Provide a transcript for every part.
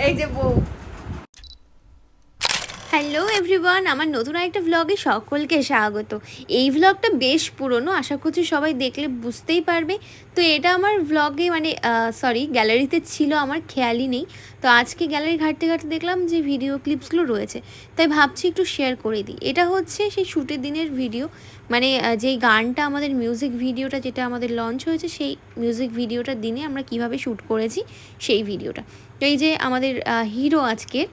এই যে বউ। হ্যালো এভরিওয়ান, আমার নতুন একটা ব্লগে সকলকে স্বাগত। এই ব্লগটা বেশ পুরনো, আশা করছি সবাই দেখলে বুঝতেই পারবে। তো এটা আমার ব্লগে মানে গ্যালারিতে ছিল, আমার খেয়ালই নেই। তো আজকে গ্যালারি ঘাঁটতে ঘাঁটতে দেখলাম যে ভিডিও ক্লিপসগুলো রয়েছে, তাই ভাবছি একটু শেয়ার করে দিই। এটা হচ্ছে সেই শ্যুটের দিনের ভিডিও, মানে যেই গানটা আমাদের মিউজিক ভিডিওটা যেটা আমাদের লঞ্চ হয়েছে, সেই মিউজিক ভিডিওটার দিনে আমরা কিভাবে শ্যুট করেছি সেই ভিডিওটা। তো এই যে আমাদের হিরো আজকের,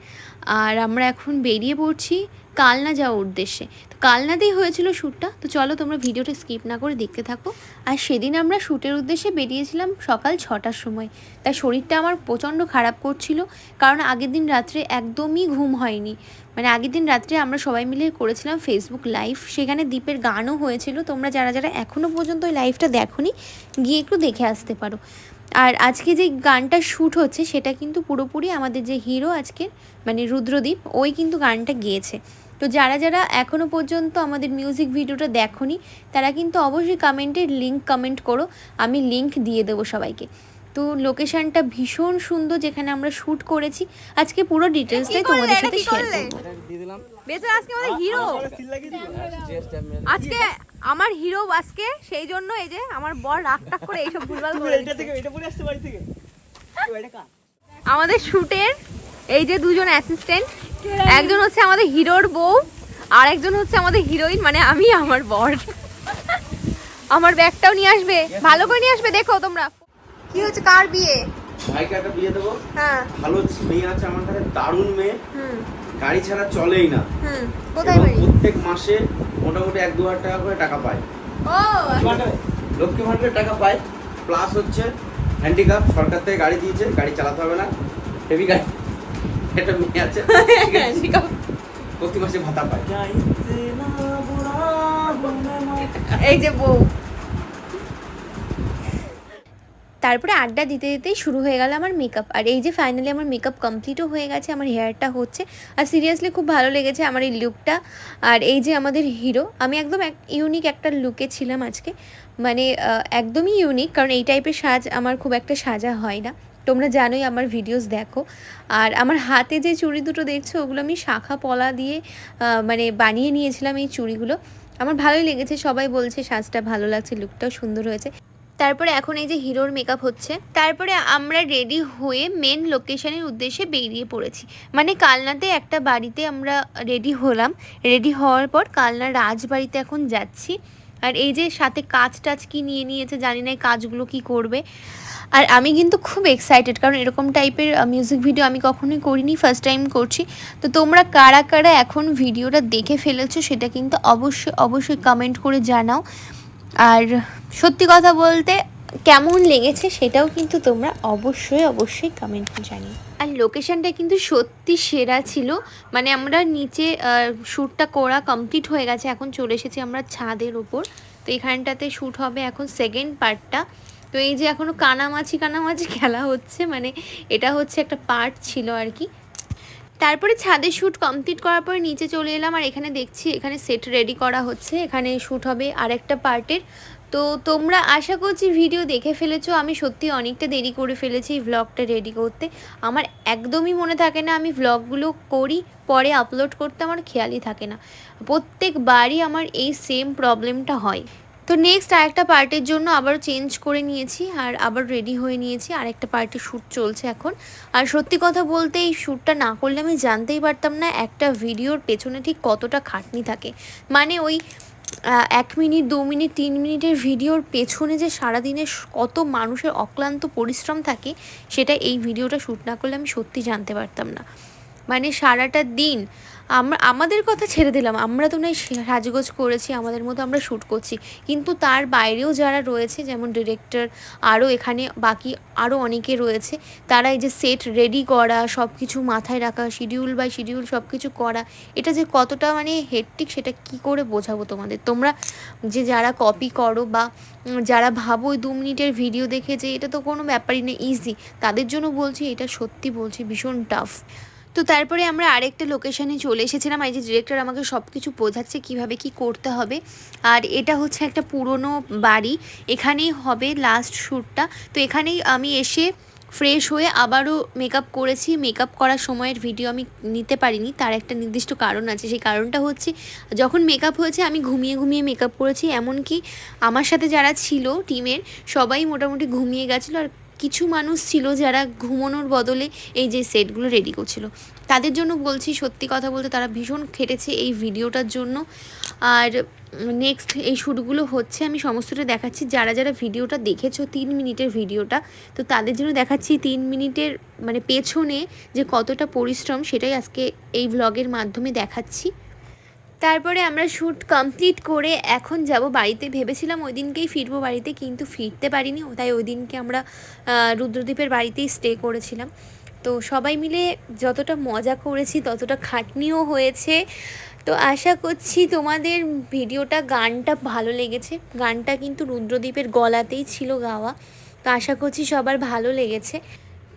আর আমরা এখন বেরিয়ে পড়ছি কালনা যাওয়ার উদ্দেশ্যে। তো কালনাতেই হয়েছিল শ্যুটটা, তো চলো তোমরা ভিডিওটা স্কিপ না করে দেখতে থাকো। আর সেদিন আমরা শ্যুটের উদ্দেশ্যে বেরিয়েছিলাম সকাল 6টার সময়। তাই শরীরটা আমার প্রচণ্ড খারাপ করছিল, কারণ আগের দিন রাত্রে একদমই ঘুম হয়নি। মানে আগের দিন রাত্রে আমরা সবাই মিলে করেছিলাম ফেসবুক লাইভ, সেখানে দীপের গানও হয়েছিল। তোমরা যারা যারা এখনও পর্যন্ত ওই লাইভটা দেখোনি, গিয়ে একটু দেখে আসতে পারো। আর আজকে যে গানটা শ্যুট হচ্ছে সেটা কিন্তু পুরোপুরি আমাদের যে হিরো আজকের, মানে রুদ্রদীপ, ওই কিন্তু গানটা গেয়েছে। তো যারা যারা এখনও পর্যন্ত আমাদের মিউজিক ভিডিওটা দেখোনি, তারা কিন্তু অবশ্যই কমেন্টের লিঙ্ক কমেন্ট করো, আমি লিঙ্ক দিয়ে দেবো সবাইকে। তো লোকেশানটা ভীষণ সুন্দর যেখানে আমরা শ্যুট করেছি। আজকে পুরো ডিটেলসটাই তোমাদের সাথে শেয়ার করব। বেচারা আজকে আমাদের হিরো, আজকে আমার হিরো আজকে, সেই জন্য এই যে আমার বর রাগ টাক করে এইসব ভুলভাল করে আমাদের শুটের এই যে দুজন অ্যাসিস্ট্যান্ট, একজন হচ্ছে আমাদের হিরোর বউ, আর একজন হচ্ছে আমাদের হিরোইন, মানে আমি আমার বর। আমার ব্যাগটাও নিয়ে আসবে, ভালো করে নিয়ে আসবে। দেখো তোমরা কি হচ্ছে, কার বিয়ে? ভাইকে একটা বিয়ে দেবো। হ্যাঁ, ভালো মেয়ে আছে আমার কাছে, দারুণ মেয়ে। গাড়ি ছাড়া চলেই না। কোথায় বাড়ি? প্রত্যেক মাসে মোটামুটি 1-2 হাজার টাকা করে টাকা পায়। ও, লক্ষ্মী ভান্ডারের টাকা পায়, প্লাস হচ্ছে হ্যান্ডিক্যাপ, সরকার থেকে গাড়ি দিয়েছে, গাড়ি চালাতে হবে না, হেভি গাড়ি। একটা মেয়ে আছে, প্রতি মাসে ভাতা পায়। এই যে বউ। তারপরে আড্ডা দিতে দিতেই শুরু হয়ে গেল আমার মেকআপ। আর এই যে ফাইনালি আমার মেকআপ কমপ্লিটও হয়ে গেছে, আমার হেয়ারটা হচ্ছে। আর সিরিয়াসলি খুব ভালো লেগেছে আমার এই লুকটা। আর এই যে আমাদের হিরো, আমি একদম ইউনিক একটা লুকে ছিলাম আজকে, মানে একদমই ইউনিক, কারণ এই টাইপের সাজ আমার খুব একটা সাজা হয় না। তোমরা জানোই, আমার ভিডিওস দেখো। আর আমার হাতে যে চুড়ি দুটো দেখছো, ওগুলো আমি শাখা পলা দিয়ে মানে বানিয়ে নিয়েছিলাম এই চুড়িগুলো। আমার ভালোই লেগেছে, সবাই বলছে সাজটা ভালো লাগছে, লুকটাও সুন্দর হয়েছে। তারপরে এখন এই যে হিরোর মেকআপ হচ্ছে। তারপরে আমরা রেডি হয়ে মেন লোকেশনের উদ্দেশ্যে বেরিয়ে পড়েছি। মানে কালনাতে একটা বাড়িতে আমরা রেডি হলাম, রেডি হওয়ার পর কালনা রাজবাড়িতে এখন যাচ্ছি। আর এই যে সাথে কাজ টাজ কি নিয়ে নিয়েছে জানি না, এই কাজগুলো কি করবে। আর আমি কিন্তু খুব এক্সাইটেড, কারণ এরকম টাইপের মিউজিক ভিডিও আমি কখনোই করিনি, ফার্স্ট টাইম করছি। তো তোমরা কারা কারা এখন ভিডিওটা দেখে ফেলেছো সেটা কিন্তু অবশ্যই অবশ্যই কমেন্ট করে জানাও। আর সত্যি কথা বলতে কেমন লেগেছে সেটাও কিন্তু তোমরা অবশ্যই অবশ্যই কমেন্টে জানিও। আর লোকেশানটা কিন্তু সত্যি সেরা ছিল। মানে আমরা নিচে শ্যুটটা করা কমপ্লিট হয়ে গেছে, এখন চলে এসেছি আমরা ছাদের ওপর। তো এখানটাতে শ্যুট হবে এখন সেকেন্ড পার্টটা। তো এই যে এখনও কানামাছি খেলা হচ্ছে, মানে এটা হচ্ছে একটা পার্ট ছিল আর কি। তারপরে ছাদের শ্যুট কমপ্লিট করার পরে নিচে চলে এলাম, আর এখানে দেখছি এখানে সেট রেডি করা হচ্ছে, এখানে শ্যুট হবে আরেকটা পার্টের। তো তোমরা আশা করছি ভিডিও দেখে ফেলেছো। আমি সত্যি অনেকটা দেরি করে ফেলেছি এই ভ্লগটা রেডি করতে। আমার একদমই মনে থাকে না, আমি ভ্লগগুলো করি পরে আপলোড করতে আমার খেয়ালই থাকে না। প্রত্যেকবারই আমার এই সেম প্রবলেমটা হয়। তো নেক্সট আরেকটা পার্টের জন্য আবার চেঞ্জ করে নিয়েছি, আর আবার রেডি হয়ে নিয়েছি, আরেকটা পার্টের শ্যুট চলছে এখন। আর সত্যি কথা বলতে এই শ্যুটটা না করলে আমি জানতেই পারতাম না একটা ভিডিওর পেছনে ঠিক কতটা খাটনি থাকে। মানে ওই 1 মিনিট 2 মিনিট 3 মিনিটের ভিডিওর পেছনে যে সারাদিনের কত মানুষের অক্লান্ত পরিশ্রম থাকে, সেটা এই ভিডিওটা শ্যুট না করলে আমি সত্যি জানতে পারতাম না। মানে সারাটা দিন আমাদের কথা ছেড়ে দিলাম, আমরা তো নয় সাজগোজ করেছি, আমাদের মতো আমরা শ্যুট করছি, কিন্তু তার বাইরেও যারা রয়েছে, যেমন ডিরেক্টর, আরও এখানে বাকি আরও অনেকে রয়েছে, তারা এই যে সেট রেডি করা, সব কিছু মাথায় রাখা, শিডিউল বাই শিডিউল সব কিছু করা, এটা যে কতটা মানে হেক্টিক সেটা কি করে বোঝাবো তোমাদের। তোমরা যে যারা কপি করো বা যারা ভাবো ওই 2 মিনিটের ভিডিও দেখে যে এটা তো কোনো ব্যাপারই না, ইজি, তাদের জন্য বলছি, এটা সত্যি বলছি ভীষণ টাফ। তো তারপরে আমরা আরেকটা লোকেশানে চলে এসেছিলাম, এই যে ডিরেক্টর আমাকে সব কিছু বোঝাচ্ছে কীভাবে কি করতে হবে। আর এটা হচ্ছে একটা পুরনো বাড়ি, এখানেই হবে লাস্ট শ্যুটটা। তো এখানেই আমি এসে ফ্রেশ হয়ে আবারও মেকআপ করেছি। মেকআপ করার সময়ের ভিডিও আমি নিতে পারিনি, তার একটা নির্দিষ্ট কারণ আছে। সেই কারণটা হচ্ছে যখন মেকআপ হয়েছে আমি ঘুমিয়ে ঘুমিয়ে মেকআপ করেছি, এমনকি আমার সাথে যারা ছিল টিমের সবাই মোটামুটি ঘুমিয়ে গেছিলো। আর কিছু মানুষ ছিল যারা ঘুমানোর বদলে এই যে সেটগুলো রেডি করছিল। তাদের জন্য বলছি, সত্যি কথা বলতে তারা ভীষণ খেটেছে এই ভিডিওটার জন্য। আর নেক্সট এই শ্যুটগুলো হচ্ছে, আমি সমস্তটা দেখাচ্ছি। যারা যারা ভিডিওটা দেখেছো 3 মিনিটের ভিডিওটা, তো তাদের জন্য দেখাচ্ছি 3 মিনিটের মানে পেছনে যে কতটা পরিশ্রম, সেটাই আজকে এই ব্লগের মাধ্যমে দেখাচ্ছি। তারপরে আমরা শ্যুট কমপ্লিট করে এখন যাব বাড়িতে। ভেবেছিলাম ওই দিনকেই ফিরবো বাড়িতে, কিন্তু ফিরতে পারিনি। তাই ওই দিনকে আমরা রুদ্রদ্বীপের বাড়িতেই স্টে করেছিলাম। তো সবাই মিলে যতটা মজা করেছি ততটা খাটনিও হয়েছে। তো আশা করছি তোমাদের ভিডিওটা, গানটা ভালো লেগেছে। গানটা কিন্তু রুদ্রদ্বীপের গলাতেই ছিল গাওয়া। তো আশা করছি সবার ভালো লেগেছে।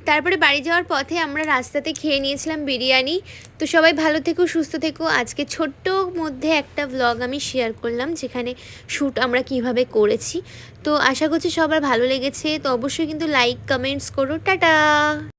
তারপরে বাড়ি যাওয়ার পথে আমরা রাস্তাতে খেয়ে নিয়েছিলাম বিরিয়ানি। তো সবাই ভালো থেকো, সুস্থ থেকো। আজকে ছোট্ট মধ্যে একটা ব্লগ আমি শেয়ার করলাম, যেখানে শ্যুট আমরা কিভাবে করেছি। তো আশা করছি সবার ভালো লেগেছে। তো অবশ্যই কিন্তু লাইক কমেন্টস করো। টাটা।